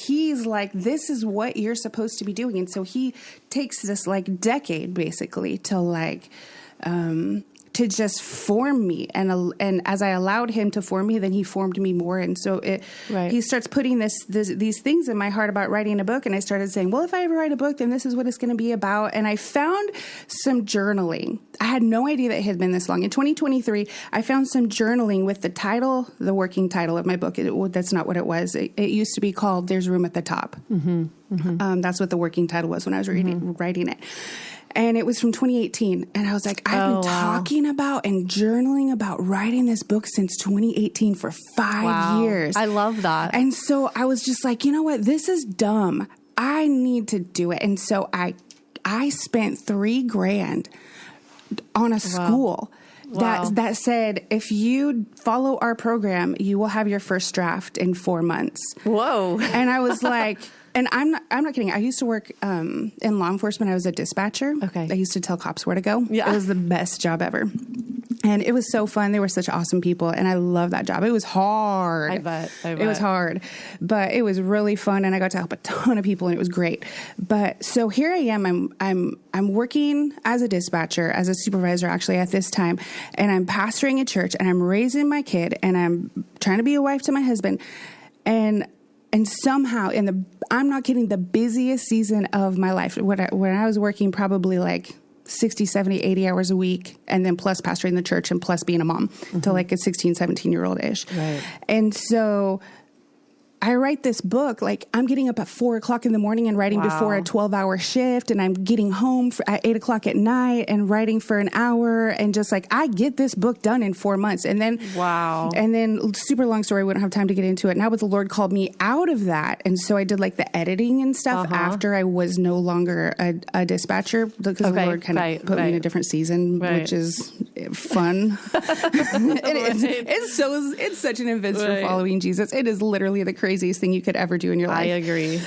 he's like, this is what you're supposed to be doing. And so he takes this like decade basically to like, to just form me. And as I allowed him to form me, then he formed me more. And so he starts putting these things in my heart about writing a book. And I started saying, well, if I ever write a book, then this is what it's going to be about. And I found some journaling. I had no idea that it had been this long. In 2023, I found some journaling with the title, the working title of my book. That's not what it was. It used to be called There's Room at the Top. Mm-hmm. Mm-hmm. That's what the working title was when I was writing it. And it was from 2018. And I was like, I've been talking about and journaling about writing this book since 2018 for 5 years. I love that. And so I was just like, you know what? This is dumb. I need to do it. And so I spent $3,000 on a school that said, if you follow our program, you will have your first draft in 4 months. Whoa. And I was like... And I'm not kidding. I used to work in law enforcement. I was a dispatcher. Okay. I used to tell cops where to go. Yeah. It was the best job ever. And it was so fun. They were such awesome people. And I love that job. It was hard. I bet. It was hard. But it was really fun. And I got to help a ton of people. And it was great. But so here I am. I'm working as a dispatcher, as a supervisor actually at this time. And I'm pastoring a church. And I'm raising my kid. And I'm trying to be a wife to my husband. And somehow I'm not kidding, the busiest season of my life, when I was working probably like 60, 70, 80 hours a week, and then plus pastoring the church and plus being a mom to like a 16, 17-year-old-ish. Right. And so I write this book, like I'm getting up at 4:00 in the morning and writing before a 12-hour shift. And I'm getting home at 8:00 at night and writing for an hour. And just like, I get this book done in 4 months. And then, and then super long story. We don't have time to get into it. Now, but the Lord called me out of that. And so I did like the editing and stuff after I was no longer a dispatcher, because the Lord kind of put me in a different season, which is fun. It's such an adventure following Jesus. It is literally the craziest thing you could ever do in your life. I agree.